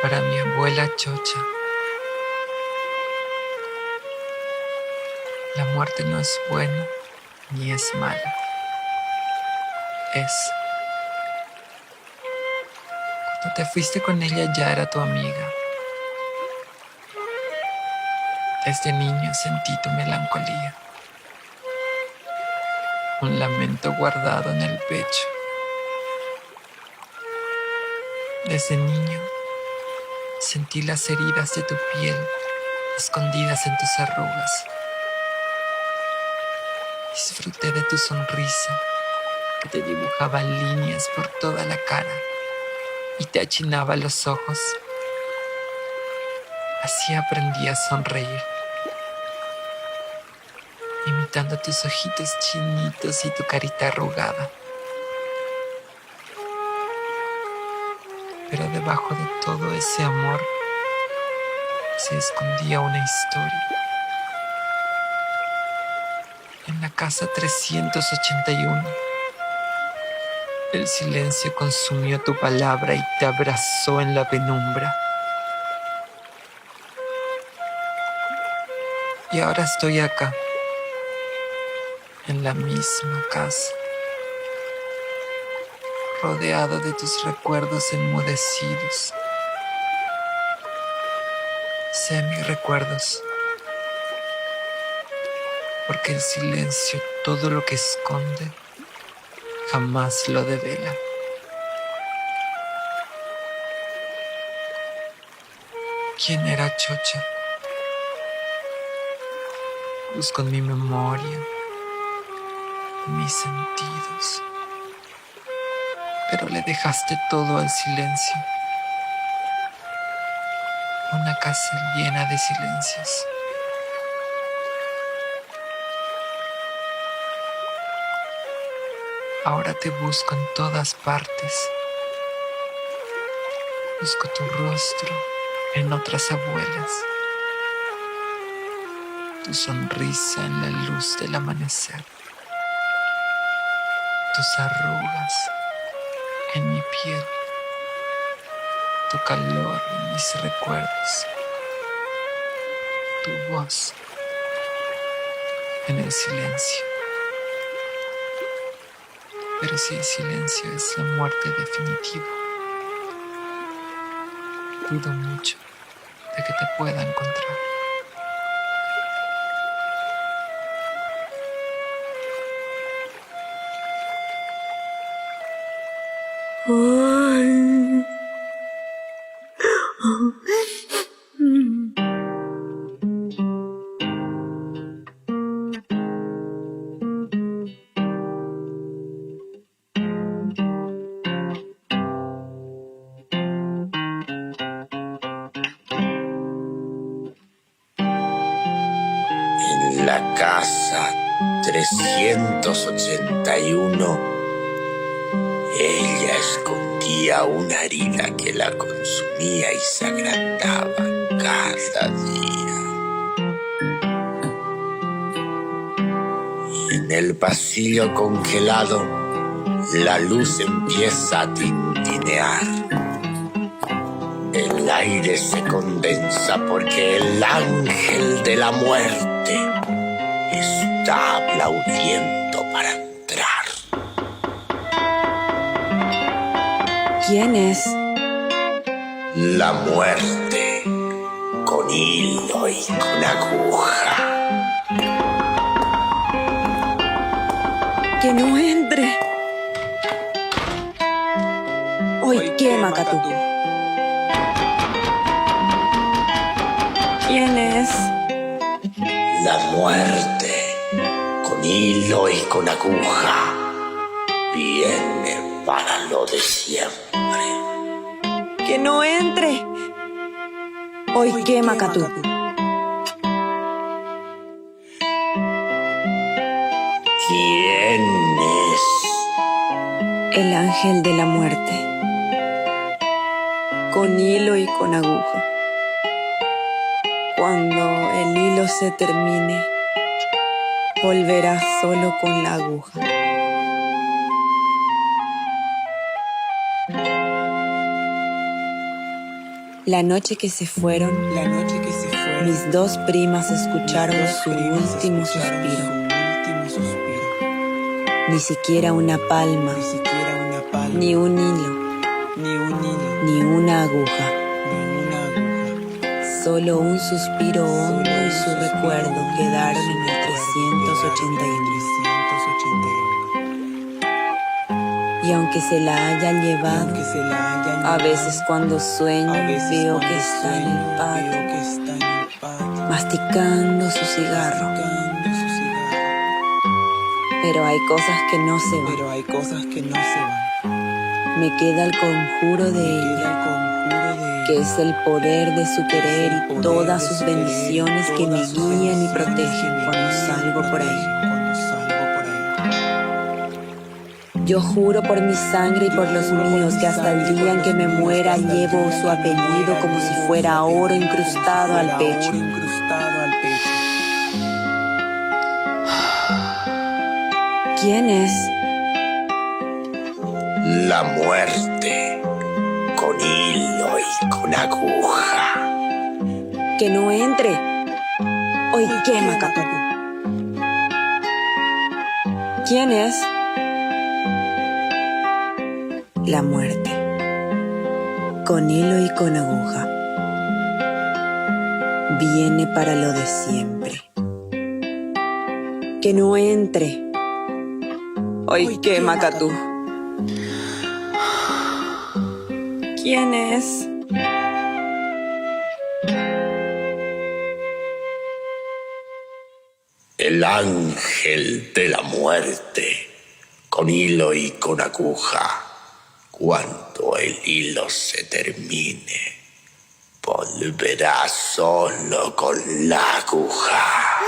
Para mi abuela Chocha, la muerte no es buena ni es mala. Es. Cuando te fuiste con ella ya era tu amiga. Desde niño sentí tu melancolía, un lamento guardado en el pecho. Desde niño sentí las heridas de tu piel escondidas en tus arrugas. Disfruté de tu sonrisa que te dibujaba líneas por toda la cara y te achinaba los ojos. Así aprendí a sonreír, imitando tus ojitos chinitos y tu carita arrugada. Pero debajo de todo ese amor se escondía una historia. En la casa 381, el silencio consumió tu palabra y te abrazó en la penumbra. Y ahora estoy acá, en la misma casa, rodeado de tus recuerdos enmudecidos, semi-recuerdos, porque el silencio todo lo que esconde jamás lo devela. ¿Quién era Chocha? Busco en mi memoria, en mis sentidos, pero le dejaste todo al silencio. Una casa llena de silencios. Ahora te busco en todas partes. Busco tu rostro en otras abuelas, tu sonrisa en la luz del amanecer, tus arrugas en mi piel, tu calor en mis recuerdos, tu voz en el silencio. Pero si el silencio es la muerte definitiva, dudo mucho de que te pueda encontrar. En la casa 381, ella escondía una herida que la consumía y se agrandaba cada día. En el pasillo congelado, la luz empieza a tintinear. El aire se condensa porque el ángel de la muerte está aplaudiendo para entrar. ¿Quién es? La muerte, con hilo y con aguja. ¡Que no entre! Hoy quema, Catutu. ¿Quién es? La muerte, con hilo y con aguja, viene para lo de siempre. ¡Que no entre! Hoy quema, Catutu. ¿Quién es? El ángel de la muerte, con hilo y con aguja. Cuando el hilo se termine, volverá solo con la aguja. La noche que se fueron, mis dos primas escucharon su último suspiro. Ni siquiera una palma, ni un hilo, ni una aguja. Solo un suspiro hondo y su recuerdo quedaron en el 381. Y aunque se la hayan llevado, a veces cuando sueño veo que está en el patio, masticando su cigarro. Pero hay cosas que no se van. Me queda el conjuro de ella, que es el poder de su querer y todas sus bendiciones que me guían y protegen cuando salgo por ahí. Yo juro por mi sangre y por los míos que hasta el día en que me muera llevo su apellido como si fuera oro incrustado al pecho. ¿Quién es? La muerte, con hilo y con aguja. Que no entre. Hoy quema, Macatú. ¿Quién es? La muerte, con hilo y con aguja, viene para lo de siempre. Que no entre. Hoy quema, Macatú. ¿Quién es? El ángel de la muerte, con hilo y con aguja. Cuando el hilo se termine, volverá solo con la aguja.